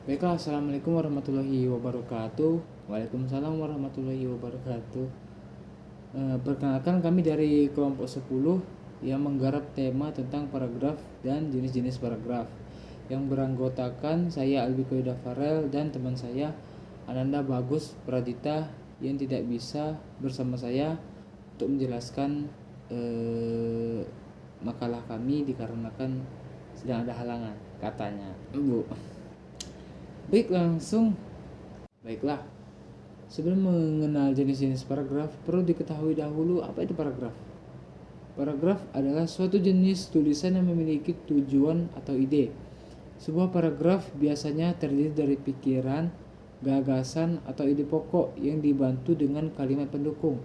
Baiklah, Assalamualaikum warahmatullahi wabarakatuh. Waalaikumsalam warahmatullahi wabarakatuh. Perkenalkan, kami dari kelompok 10 yang menggarap tema tentang paragraf dan jenis-jenis paragraf, yang beranggotakan saya Albi Koida Farel dan teman saya Ananda Bagus Pradita yang tidak bisa bersama saya untuk menjelaskan makalah kami dikarenakan sedang ada halangan katanya, Bu. Baiklah. Sebelum mengenal jenis-jenis paragraf, perlu diketahui dahulu apa itu paragraf. Paragraf adalah suatu jenis tulisan yang memiliki tujuan atau ide. Sebuah paragraf biasanya terdiri dari pikiran, gagasan, atau ide pokok yang dibantu dengan kalimat pendukung.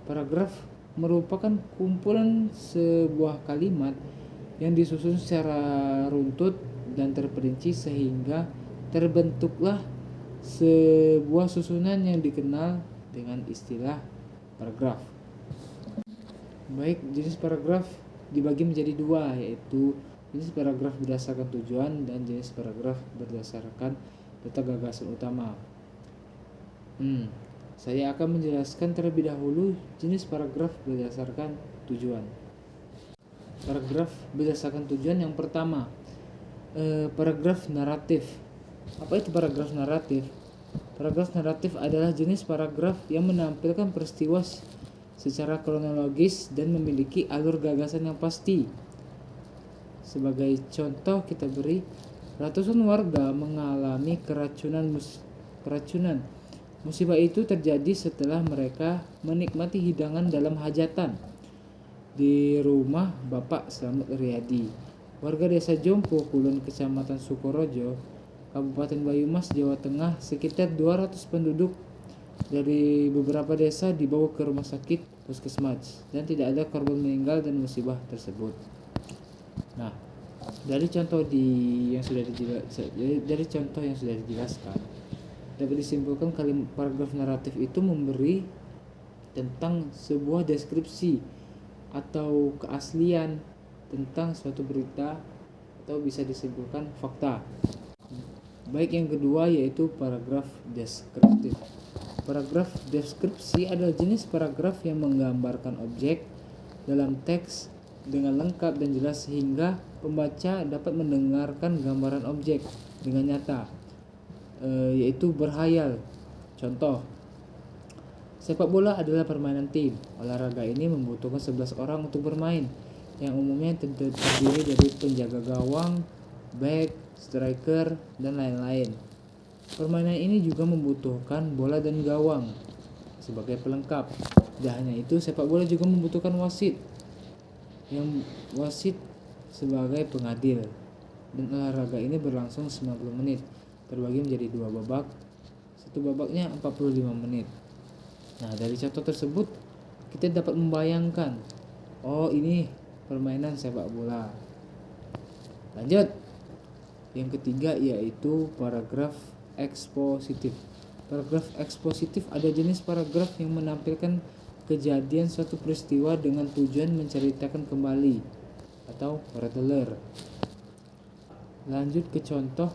Paragraf merupakan kumpulan sebuah kalimat yang disusun secara runtut dan terperinci sehingga terbentuklah sebuah susunan yang dikenal dengan istilah paragraf. Baik, jenis paragraf dibagi menjadi dua, yaitu jenis paragraf berdasarkan tujuan dan jenis paragraf berdasarkan data gagasan utama. Saya akan menjelaskan terlebih dahulu jenis paragraf berdasarkan tujuan. Paragraf berdasarkan tujuan yang pertama, paragraf naratif. Apa itu paragraf naratif? Paragraf naratif adalah jenis paragraf yang menampilkan peristiwa secara kronologis dan memiliki alur gagasan yang pasti. Sebagai contoh kita beri, ratusan warga mengalami keracunan. Musibah itu terjadi setelah mereka menikmati hidangan dalam hajatan di rumah Bapak Slamet Riyadi, warga desa Jompo Kulon, kecamatan Sukorojo, Kabupaten Banyumas, Jawa Tengah. Sekitar 200 penduduk dari beberapa desa dibawa ke rumah sakit puskesmas dan tidak ada korban meninggal dan musibah tersebut. Nah, dari contoh yang sudah dijelaskan, dapat disimpulkan kalimat paragraf naratif itu memberi tentang sebuah deskripsi atau keaslian tentang suatu berita, atau bisa disimpulkan fakta. Baik, yang kedua yaitu paragraf deskriptif. Paragraf deskripsi adalah jenis paragraf yang menggambarkan objek dalam teks dengan lengkap dan jelas sehingga pembaca dapat mendengarkan gambaran objek dengan nyata, yaitu berhayal. Contoh, sepak bola adalah permainan tim. Olahraga ini membutuhkan 11 orang untuk bermain, yang umumnya terdiri dari penjaga gawang, back, striker, dan lain-lain. Permainan ini juga membutuhkan bola dan gawang sebagai pelengkap. Tidak hanya itu, sepak bola juga membutuhkan wasit sebagai pengadil. Dan olahraga ini berlangsung 90 menit, terbagi menjadi 2 babak. Satu babaknya 45 menit. Nah, dari contoh tersebut kita dapat membayangkan, oh ini permainan sepak bola. Lanjut. Yang ketiga yaitu paragraf ekspositif. Paragraf ekspositif ada jenis paragraf yang menampilkan kejadian suatu peristiwa dengan tujuan menceritakan kembali atau retailer. Lanjut ke contoh.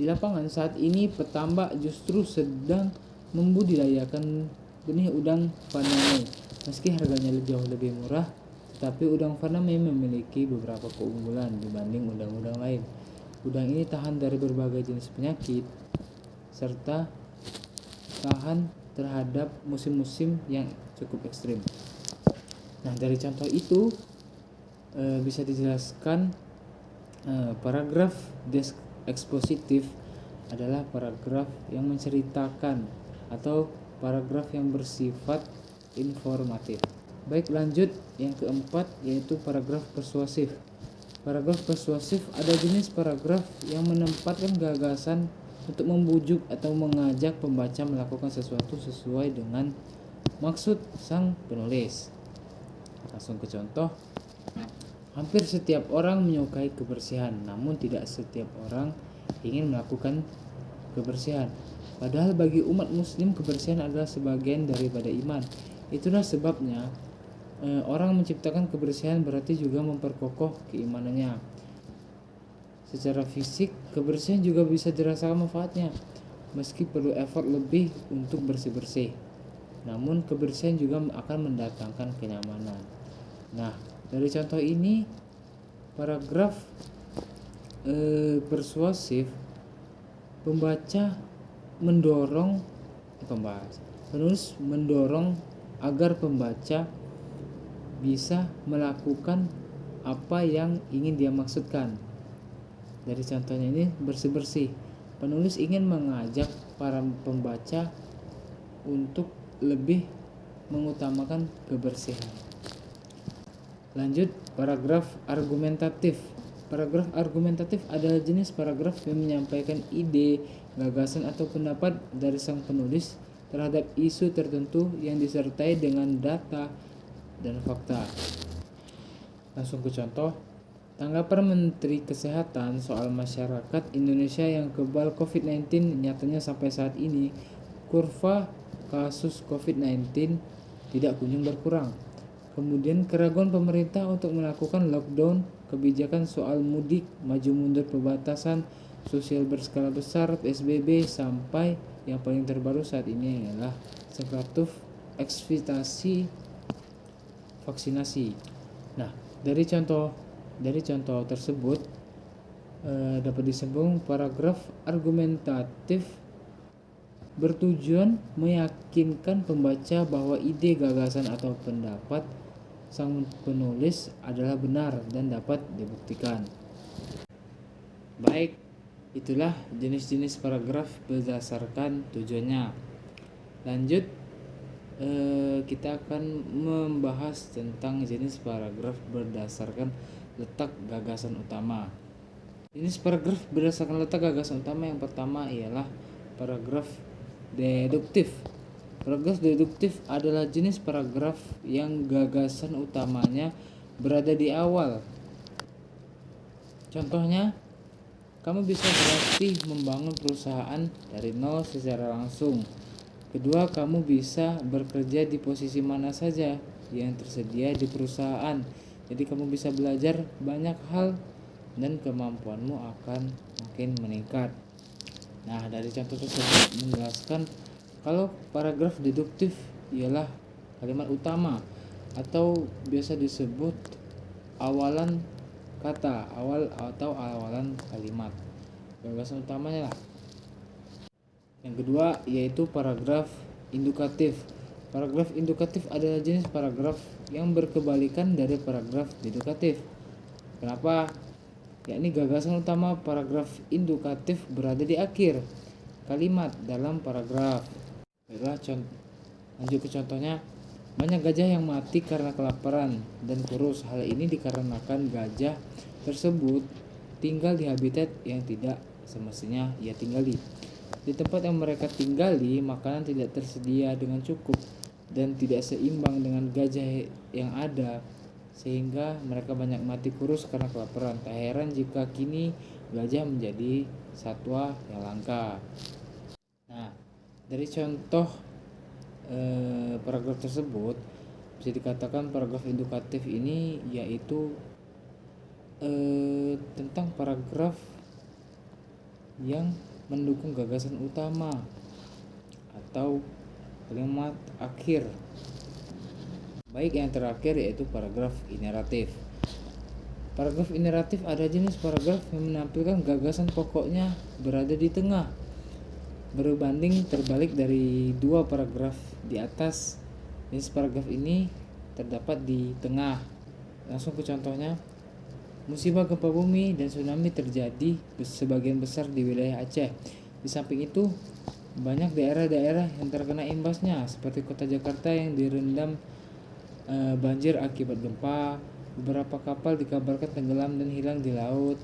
Di lapangan saat ini petambak justru sedang membudidayakan benih udang faname. Meski harganya jauh lebih murah, tetapi udang faname memiliki beberapa keunggulan dibanding udang-udang lain. Udang ini tahan dari berbagai jenis penyakit serta tahan terhadap musim-musim yang cukup ekstrim. Nah, dari contoh itu bisa dijelaskan paragraf ekspositif adalah paragraf yang menceritakan atau paragraf yang bersifat informatif. Baik, lanjut yang keempat yaitu paragraf persuasif. Paragraf persuasif ada jenis paragraf yang menempatkan gagasan untuk membujuk atau mengajak pembaca melakukan sesuatu sesuai dengan maksud sang penulis. Langsung ke contoh. Hampir setiap orang menyukai kebersihan, namun tidak setiap orang ingin melakukan kebersihan. Padahal bagi umat muslim kebersihan adalah sebagian daripada iman. Itulah sebabnya orang menciptakan kebersihan berarti juga memperkokoh keimanannya. Secara fisik, kebersihan juga bisa dirasakan manfaatnya, meski perlu effort lebih untuk bersih-bersih. Namun, kebersihan juga akan mendatangkan kenyamanan. Nah, dari contoh ini, paragraf persuasif pembaca mendorong penulis mendorong agar pembaca bisa melakukan apa yang ingin dia maksudkan. Dari contohnya ini bersih-bersih, penulis ingin mengajak para pembaca untuk lebih mengutamakan kebersihan. Lanjut, paragraf argumentatif. Paragraf argumentatif adalah jenis paragraf yang menyampaikan ide, gagasan atau pendapat dari sang penulis terhadap isu tertentu yang disertai dengan data dan fakta. Langsung ke contoh. Tanggapan Menteri Kesehatan soal masyarakat Indonesia yang kebal COVID-19, nyatanya sampai saat ini kurva kasus COVID-19 tidak kunjung berkurang. Kemudian keraguan pemerintah untuk melakukan lockdown, kebijakan soal mudik, maju mundur pembatasan sosial berskala besar PSBB, sampai yang paling terbaru saat ini adalah sengkratus ekspektasi vaksinasi. Nah, dari contoh tersebut dapat disimpulkan paragraf argumentatif bertujuan meyakinkan pembaca bahwa ide, gagasan atau pendapat sang penulis adalah benar dan dapat dibuktikan. Baik, itulah jenis-jenis paragraf berdasarkan tujuannya. Lanjut, kita akan membahas tentang jenis paragraf berdasarkan letak gagasan utama. Jenis paragraf berdasarkan letak gagasan utama yang pertama ialah paragraf deduktif. Paragraf deduktif adalah jenis paragraf yang gagasan utamanya berada di awal. Contohnya, kamu bisa berlatih membangun perusahaan dari nol secara langsung. Kedua, kamu bisa bekerja di posisi mana saja yang tersedia di perusahaan. Jadi kamu bisa belajar banyak hal dan kemampuanmu akan makin meningkat. Nah, dari contoh tersebut menjelaskan kalau paragraf deduktif ialah kalimat utama atau biasa disebut awalan kata, awalan kalimat. Gagasan utamanya lah. Yang kedua yaitu paragraf indukatif. Paragraf indukatif adalah jenis paragraf yang berkebalikan dari paragraf dedukatif. Kenapa? Yakni gagasan utama paragraf indukatif berada di akhir kalimat dalam paragraf. Lanjut ke contohnya. Banyak gajah yang mati karena kelaparan dan kurus. Hal ini dikarenakan gajah tersebut tinggal di habitat yang tidak semestinya ia tinggali. Di tempat yang mereka tinggali, makanan tidak tersedia dengan cukup dan tidak seimbang dengan gajah yang ada, sehingga mereka banyak mati kurus karena kelaparan. Tak heran jika kini gajah menjadi satwa yang langka. Nah, dari contoh paragraf tersebut bisa dikatakan paragraf indukatif ini yaitu tentang paragraf yang mendukung gagasan utama atau kalimat akhir. Baik, yang terakhir yaitu paragraf ineratif. Paragraf ineratif ada jenis paragraf yang menampilkan gagasan pokoknya berada di tengah, berbanding terbalik dari dua paragraf di atas. Jenis paragraf ini terdapat di tengah. Langsung ke contohnya. Musibah gempa bumi dan tsunami terjadi sebagian besar di wilayah Aceh. Di samping itu, banyak daerah-daerah yang terkena imbasnya, seperti kota Jakarta yang direndam banjir akibat gempa. Beberapa kapal dikabarkan tenggelam dan hilang di laut.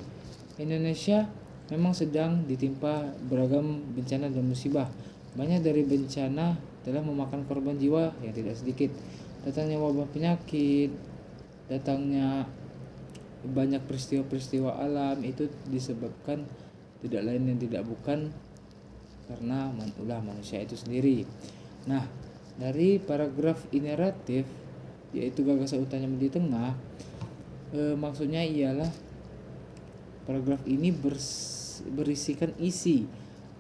Indonesia memang sedang ditimpa beragam bencana dan musibah. Banyak dari bencana telah memakan korban jiwa yang tidak sedikit. Datangnya wabah penyakit, datangnya banyak peristiwa-peristiwa alam itu disebabkan tidak lain dan tidak bukan karena ulah manusia itu sendiri. Nah, dari paragraf ineratif yaitu gagasan utamanya di tengah, maksudnya ialah Paragraf ini berisikan isi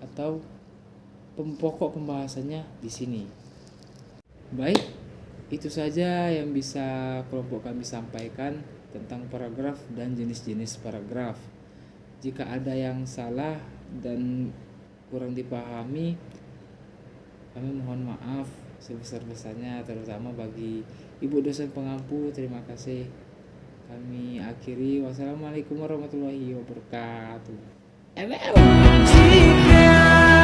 atau pokok pembahasannya di sini. Baik, itu saja yang bisa kelompok kami sampaikan tentang paragraf dan jenis-jenis paragraf. Jika ada yang salah dan kurang dipahami, kami mohon maaf sebesar-besarnya, terutama bagi Ibu dosen pengampu. Terima kasih. Kami akhiri. Wassalamualaikum warahmatullahi wabarakatuh. Jika